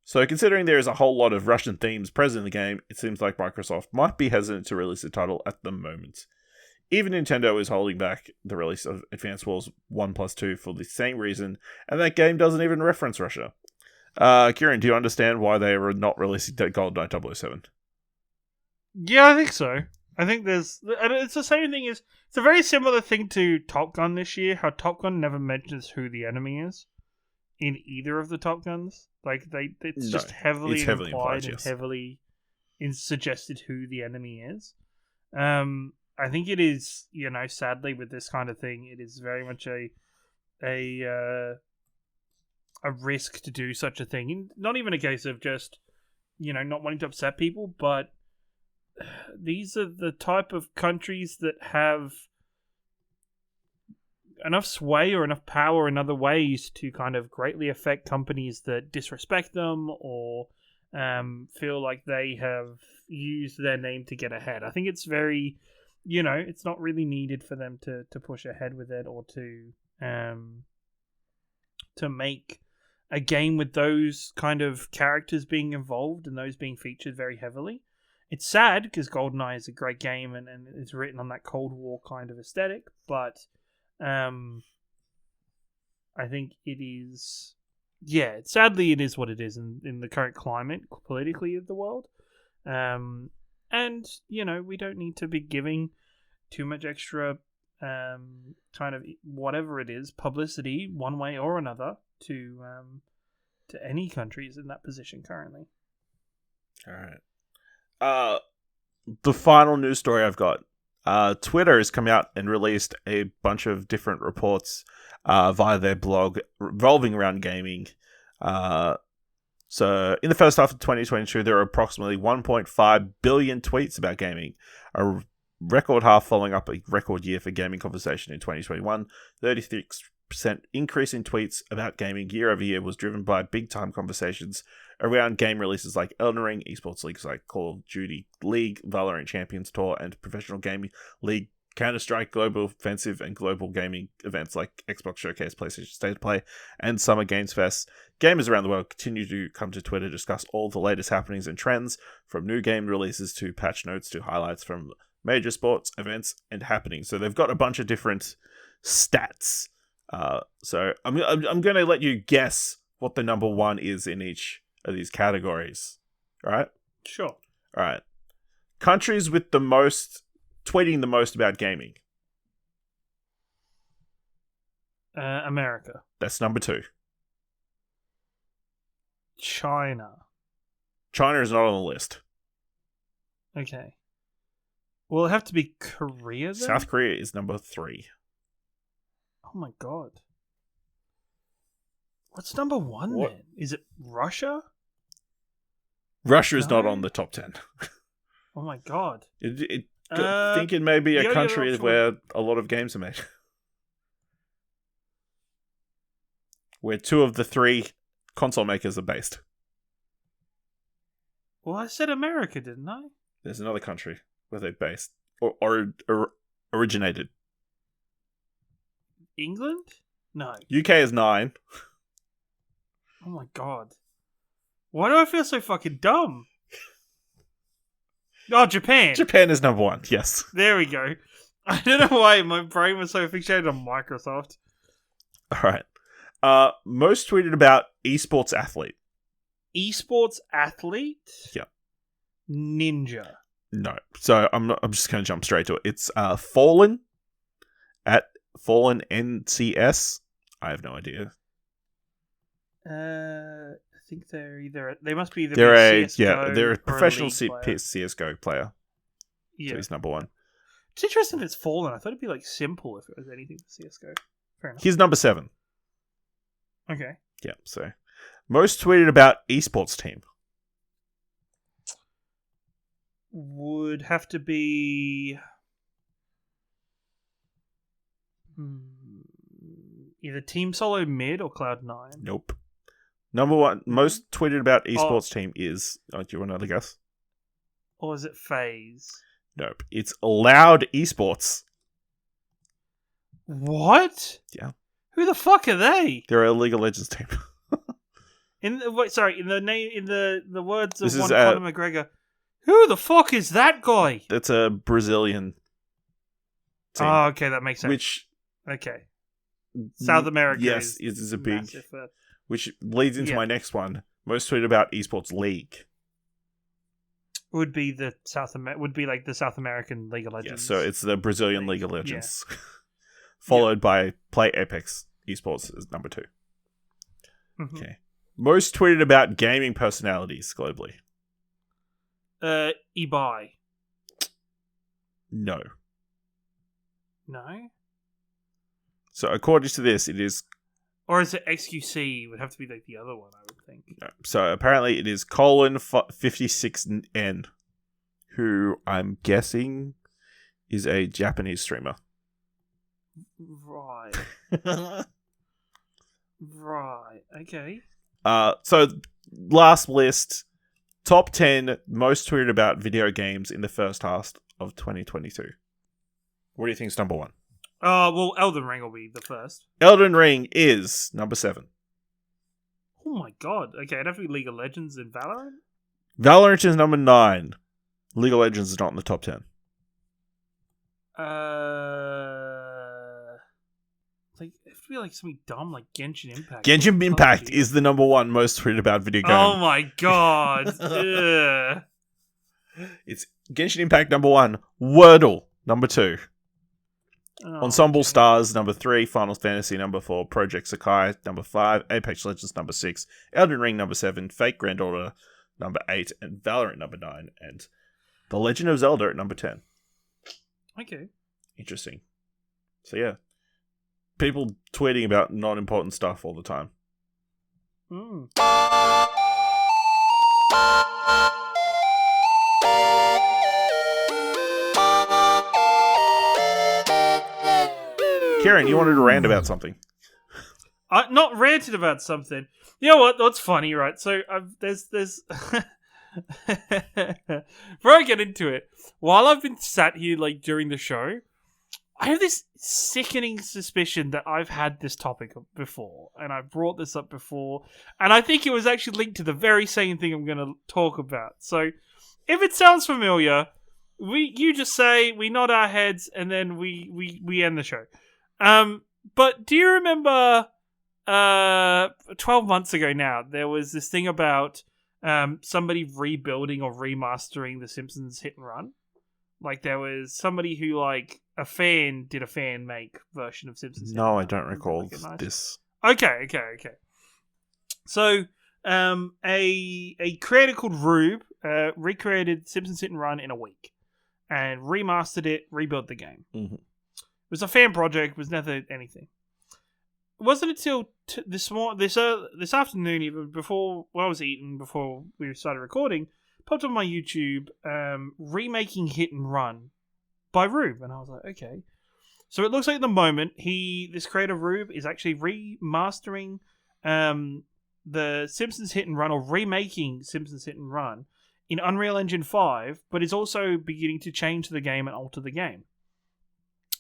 So considering there is a whole lot of Russian themes present in the game, it seems like Microsoft might be hesitant to release the title at the moment. Even Nintendo is holding back the release of Advance Wars 1+2 for the same reason, and that game doesn't even reference Russia. Ciaran, do you understand why they are not releasing GoldenEye 007? Yeah, I think so. I think it's the same thing as, it's a very similar thing to Top Gun this year, how Top Gun never mentions who the enemy is in either of the Top Guns. Like, just heavily implied and heavily suggested who the enemy is. I think it is, sadly with this kind of thing, it is very much a risk to do such a thing. Not even a case of just, not wanting to upset people, but these are the type of countries that have enough sway or enough power in other ways to kind of greatly affect companies that disrespect them or feel like they have used their name to get ahead. I think it's very, it's not really needed for them to push ahead with it or to make a game with those kind of characters being involved and those being featured very heavily. It's sad because GoldenEye is a great game and it's written on that Cold War kind of aesthetic, but I think it is, sadly it is what it is in the current climate politically of the world. And, we don't need to be giving too much extra kind of whatever it is, publicity one way or another to any countries in that position currently. All right. The final news story I've got. Twitter has come out and released a bunch of different reports via their blog revolving around gaming. So in the first half of 2022, there were approximately 1.5 billion tweets about gaming, a record half following up a record year for gaming conversation in 2021. 36% increase in tweets about gaming year over year was driven by big-time conversations around game releases like Elden Ring, esports leagues like Call of Duty League, Valorant Champions Tour, and professional gaming league Counter-Strike, Global Offensive, and global gaming events like Xbox Showcase, PlayStation State of Play, and Summer Games Fest. Gamers around the world continue to come to Twitter to discuss all the latest happenings and trends, from new game releases to patch notes to highlights from major sports events and happenings. So they've got a bunch of different stats. So I'm going to let you guess what the number one is in each of these categories. All right? Sure. All right. countries with the most tweeting the most about gaming. America. That's number 2. China. China is not on the list. Okay. Will it have to be Korea then? South Korea is number 3. Oh my god. What's number 1 What? then? Is it Russia? Russia is not on the top 10. Oh my god. Think it may be a country where a lot of games are made. Where 2 of the 3 console makers are based. Well, I said America, didn't I? There's another country where they're based. Or originated. England? No. UK is 9. Oh my god. Why do I feel so fucking dumb? Oh, Japan. Japan is number 1, yes. There we go. I don't know why my brain was so fixated on Microsoft. Alright. Most tweeted about esports athlete. Esports athlete? Yeah. Ninja. No. So I'm just going to jump straight to it. It's Fallen at Fallen NCS. I have no idea. I think they must be CSGO they're a professional player. CSGO player. Yeah. So he's number 1. It's interesting if it's Fallen. I thought it'd be like simple if it was anything for CSGO. Fair enough. He's number 7. Okay. Yeah, so most tweeted about esports team. Would have to be either Team Solo Mid or Cloud9. Nope. Number 1 most tweeted about esports team is. Do you want another guess? Or is it FaZe? Nope. It's Loud Esports. What? Yeah. Who the fuck are they? They're a League of Legends team. In the words of This one is, Conor McGregor. Who the fuck is that guy? That's a Brazilian team. Oh, okay, that makes sense. Which okay, South America. Yes, is a big. Massive, which leads into my next one. Most tweeted about esports league. Would be the South American League of Legends. Yeah, so it's the Brazilian League of Legends, followed by Play Apex Esports as number 2. Mm-hmm. Okay, most tweeted about gaming personalities globally. Ibai. No. No. So according to this, it is. Or is it XQC? Would have to be like the other one, I would think. No. So apparently it is Colin56N, who I'm guessing is a Japanese streamer. Right. Right. Okay. So last list, top 10 most tweeted about video games in the first half of 2022. What do you think is number 1? Well, Elden Ring will be the first. Elden Ring is number 7. Oh my god. Okay, it'd have to be League of Legends and Valorant? Valorant is number 9. League of Legends is not in the top 10. Like, it would be like something dumb like Genshin Impact. Genshin Impact is the number 1 most tweeted about video game. Oh my god. Ugh. It's Genshin Impact number 1. Wordle number 2. Ensemble Stars number 3, Final Fantasy number 4, Project Sakai number 5, Apex Legends number 6, Elden Ring number 7, Fate Grand Order number 8, and Valorant number 9, and The Legend of Zelda at number 10. Okay. Interesting. So yeah, people tweeting about non-important stuff all the time. Mm. Ciaran, you wanted to rant about something. Not ranted about something. You know what? What's funny, right? So there's before I get into it, while I've been sat here like during the show, I have this sickening suspicion that I've had this topic before, and I brought this up before, and I think it was actually linked to the very same thing I'm going to talk about. So if it sounds familiar, you just say, we nod our heads, and then we end the show. But do you remember 12 months ago now, there was this thing about somebody rebuilding or remastering The Simpsons Hit and Run. Like, there was somebody who, like, a fan did a fan make version of Simpsons Hit and Run. No, I don't recall this. Okay. So, a creator called Rube recreated Simpsons Hit and Run in a week and remastered it, rebuilt the game. Mm-hmm. It was a fan project, was never anything. It wasn't until this afternoon, even before I was eating, before we started recording, popped on my YouTube, remaking Hit and Run by Rube, and I was like, okay. So it looks like at the moment this creator Rube is actually remastering the Simpsons Hit and Run, or remaking Simpsons Hit and Run in Unreal Engine 5, but is also beginning to change the game and alter the game.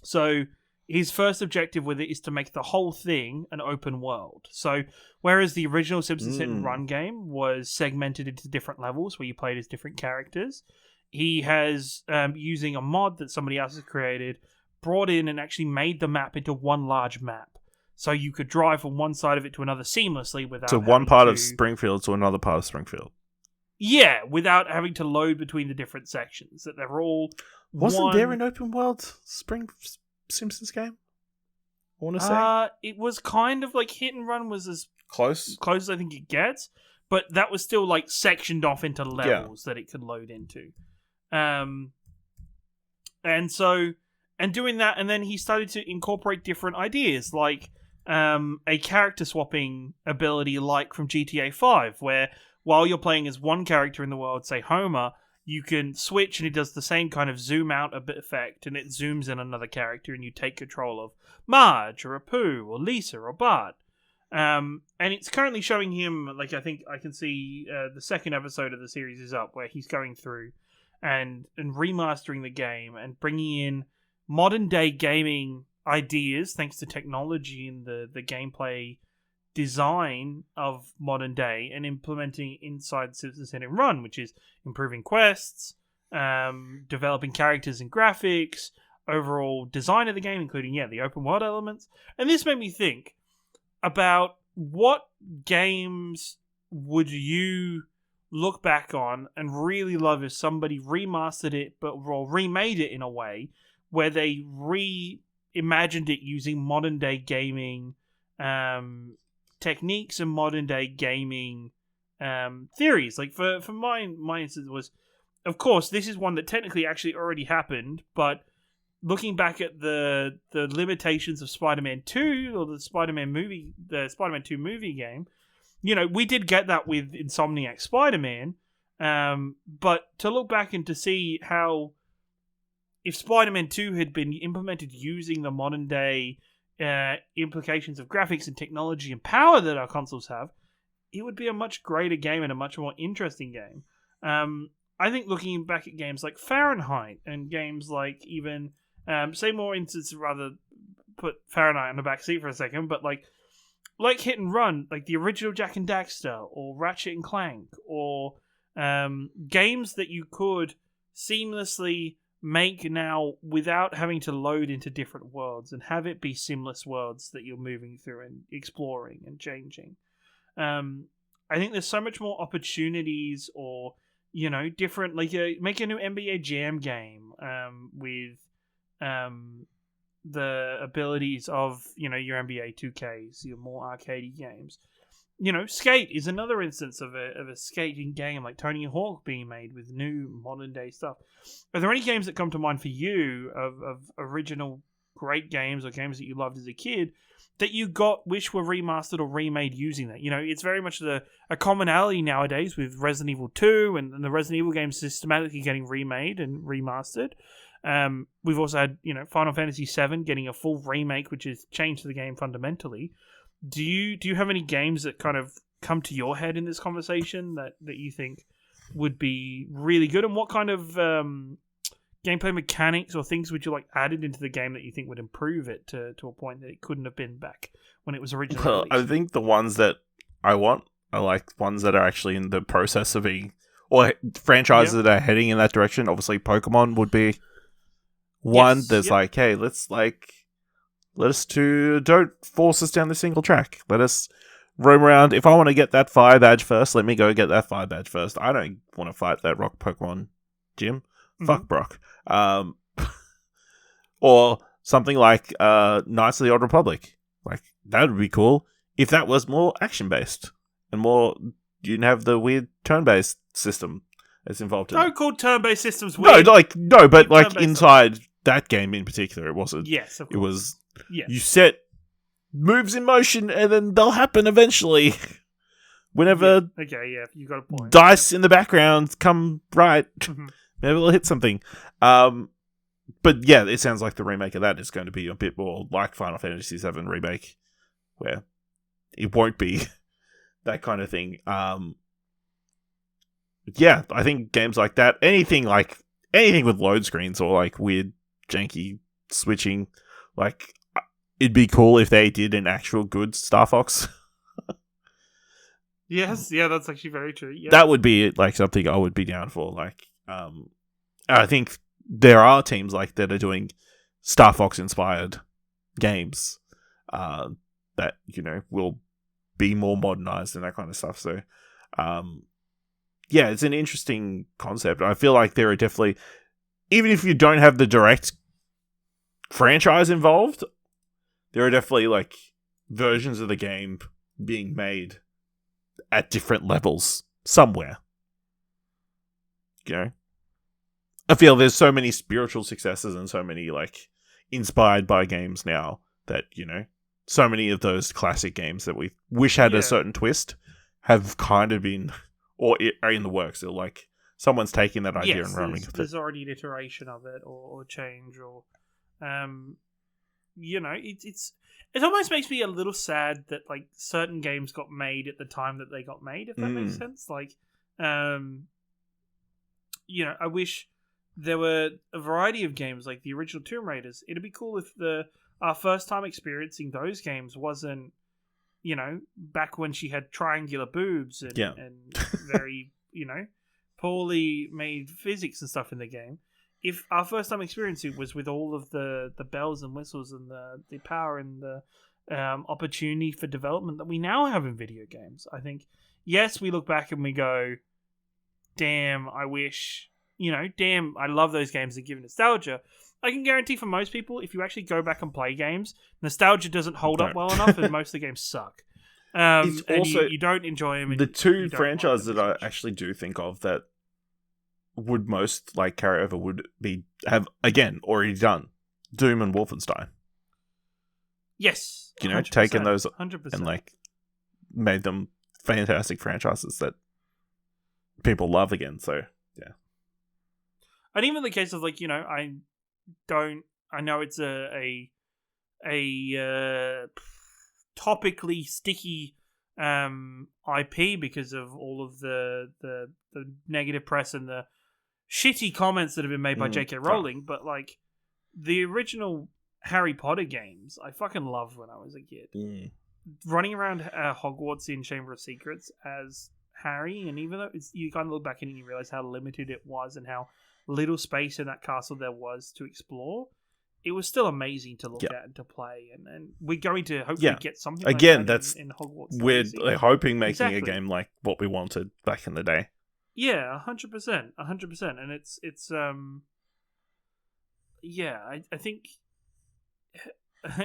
So his first objective with it is to make the whole thing an open world. So whereas the original Simpsons Hit and Run game was segmented into different levels where you played as different characters, he has, using a mod that somebody else has created, brought in and actually made the map into one large map. So you could drive from one side of it to another seamlessly without So one part of Springfield to another part of Springfield. Yeah, without having to load between the different sections. That they're all Wasn't there an open world Simpsons game? I want to say it was kind of like Hit and Run was as close as I think it gets, but that was still like sectioned off into levels that it could load into. And doing that, and then he started to incorporate different ideas, like a character swapping ability, like from GTA 5, where while you're playing as one character in the world, say Homer, you can switch and it does the same kind of zoom out a bit effect, and it zooms in another character and you take control of Marge or Apu or Lisa or Bart. And it's currently showing him, like, I think I can see the second episode of the series is up, where he's going through and remastering the game and bringing in modern day gaming ideas thanks to technology and the gameplay design of modern day, and implementing inside Simpsons Hit and Run, which is improving quests, developing characters and graphics, overall design of the game, including the open world elements. And this made me think about what games would you look back on and really love if somebody remastered it or remade it in a way where they reimagined it using modern day gaming techniques and modern day gaming theories. Like for my instance was, of course, this is one that technically actually already happened, but looking back at the limitations of Spider-Man 2 or the Spider-Man 2 movie game, we did get that with Insomniac Spider-Man, but to look back and to see how if Spider-Man 2 had been implemented using the modern day implications of graphics and technology and power that our consoles have, it would be a much greater game and a much more interesting game. I think looking back at games like Fahrenheit and games like even, say more instances, rather put Fahrenheit on the back seat for a second, but like Hit and Run, like the original Jak and Daxter or Ratchet and Clank, or games that you could seamlessly make now without having to load into different worlds and have it be seamless worlds that you're moving through and exploring and changing. I think there's so much more opportunities, or different, like make a new NBA Jam game with the abilities of your NBA 2Ks, your more arcadey games. Skate is another instance of a skating game, like Tony Hawk being made with new modern day stuff. Are there any games that come to mind for you of original great games or games that you loved as a kid that you wish were remastered or remade using that? It's very much a commonality nowadays with Resident Evil 2 and the Resident Evil games systematically getting remade and remastered. We've also had Final Fantasy VII getting a full remake, which has changed the game fundamentally. Do you have any games that kind of come to your head in this conversation that you think would be really good, and what kind of gameplay mechanics or things would you like added into the game that you think would improve it to a point that it couldn't have been back when it was originally released? I think the ones that I want are like ones that are actually in the process of being, or franchises that are heading in that direction. Obviously, Pokemon would be one that's like, hey, let us don't force us down this single track. Let us roam around. If I want to get that fire badge first, let me go get that fire badge first. I don't want to fight that rock Pokemon gym. Fuck Brock. Or something like Knights of the Old Republic. Like, that would be cool if that was more action-based and more... You didn't have the weird turn-based system that's involved in it. Don't call turn-based systems weird. No, but like inside that game in particular, it wasn't. Yes, of course. It was... Yes. You set moves in motion and then they'll happen eventually. Whenever you got a point. Dice in the background come right, maybe they'll hit something. But yeah, it sounds like the remake of that is going to be a bit more like Final Fantasy VII Remake, where it won't be that kind of thing. Yeah, I think games like that, anything with load screens or like weird janky switching, like it'd be cool if they did an actual good Star Fox. Yes, yeah, that's actually very true. Yeah. That would be like something I would be down for. Like, I think there are teams like that are doing Star Fox inspired games that will be more modernized and that kind of stuff. So, yeah, it's an interesting concept. I feel like there are definitely, even if you don't have the direct franchise involved, there are definitely like versions of the game being made at different levels somewhere. I feel there's so many spiritual successes and so many like inspired by games now that, so many of those classic games that we wish had a certain twist have kind of been, or are in the works. Or like someone's taking that idea and running with it. There's already an iteration of it or change or, it almost makes me a little sad that like certain games got made at the time that they got made, if that makes sense. Like, I wish there were a variety of games like the original Tomb Raiders. It'd be cool if our first time experiencing those games wasn't, back when she had triangular boobs and very, poorly made physics and stuff in the game. If our first time experiencing was with all of the bells and whistles and the power and the opportunity for development that we now have in video games, I think, yes, we look back and we go, damn, I wish, damn, I love those games that give nostalgia. I can guarantee for most people, if you actually go back and play games, nostalgia doesn't hold up well enough and most of the games suck. It's also, you don't enjoy them. The two franchises that I actually do think of that would most like carry over would have again already done Doom and Wolfenstein. Yes, taken those 100%. and like made them fantastic franchises that people love again. So yeah, and even the case of like I know it's a topically sticky IP because of all of the negative press and the shitty comments that have been made by J.K. Rowling, but like the original Harry Potter games, I fucking loved when I was a kid. Running around Hogwarts in Chamber of Secrets as Harry, and even though you kind of look back and you realize how limited it was and how little space in that castle there was to explore, it was still amazing to look at and to play, and we're going to hopefully get something again like that that's in Hogwarts. We're hoping making a game like what we wanted back in the day. Yeah, 100%, and it's I think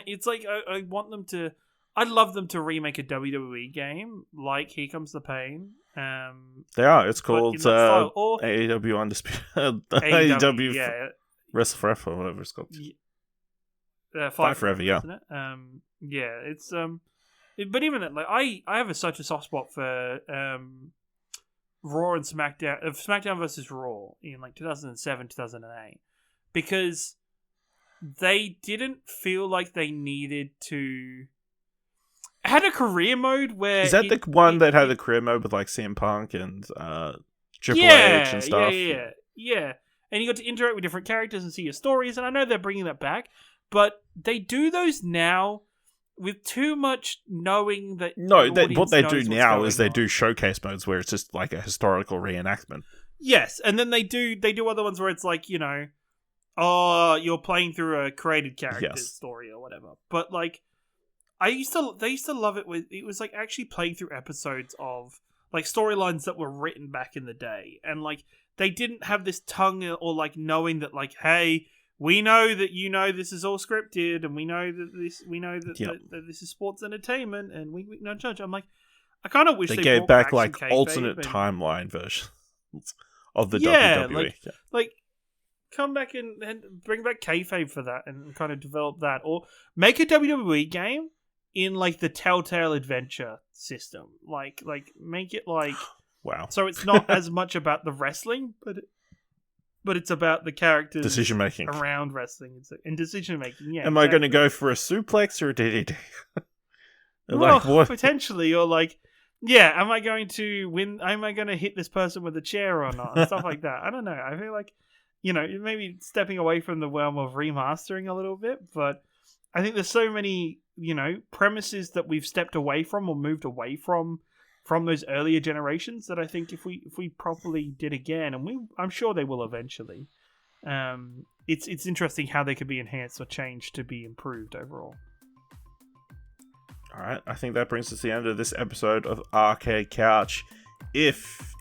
it's like I want them to. I'd love them to remake a WWE game like Here Comes the Pain. They are. It's called AEW Undisputed. AEW Wrestle Forever, or whatever it's called. Fight Forever, yeah. Isn't it? It's but even that, like I have such a soft spot for Raw and SmackDown, SmackDown versus Raw in like 2007, 2008, because they didn't feel like they needed to. It had a career mode where is that the one that had the career mode with like CM Punk and Triple H and stuff? Yeah. And you got to interact with different characters and see your stories. And I know they're bringing that back, but they do those now with too much knowing that. No, what they do now is they do showcase modes where it's just like a historical reenactment. Yes, and then they do other ones where it's like you're playing through a created character's story or whatever. But like, They used to love it it was like actually playing through episodes of like storylines that were written back in the day, and like they didn't have this tongue or like knowing that like, hey, we know that this is all scripted, and we know that this is sports entertainment, and we no judge. I'm like, I kind of wish they gave brought back some like kayfabe alternate and, timeline versions of the WWE. Like come back and bring back kayfabe for that, and kind of develop that, or make a WWE game in like the Telltale Adventure system, like make it like wow. So it's not as much about the wrestling, but it's about the characters' decision making around wrestling and decision making. Yeah. Am I going to go for a suplex or a DDT? Well, what? Potentially, or like, yeah, am I going to win? Am I going to hit this person with a chair or not? And stuff like that. I don't know. I feel like, maybe stepping away from the realm of remastering a little bit, but I think there's so many, premises that we've stepped away from or moved away from those earlier generations that I think if we properly did again, and I'm sure they will eventually, it's interesting how they could be enhanced or changed to be improved overall. All right, I think that brings us to the end of this episode of Arcade Couch. If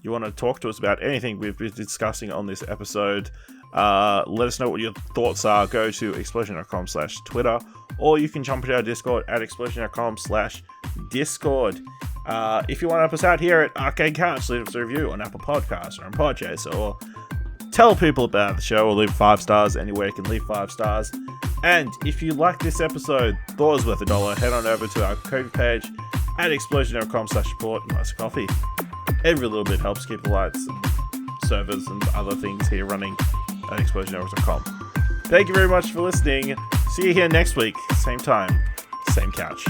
you want to talk to us about anything we've been discussing on this episode, let us know what your thoughts are. Go to explosion.com/Twitter, or you can jump into our Discord at explosion.com/Discord. If you want to help us out here at Arcade Couch, leave us a review on Apple Podcasts or on Podchaser, or tell people about the show, or leave 5 stars anywhere you can leave 5 stars. And if you like this episode, Thor's worth $1, head on over to our Kofi page at explosion.com/support and buy us a coffee. Every little bit helps keep the lights and servers and other things here running at explosion.com. Thank you very much for listening. See you here next week, same time, same couch.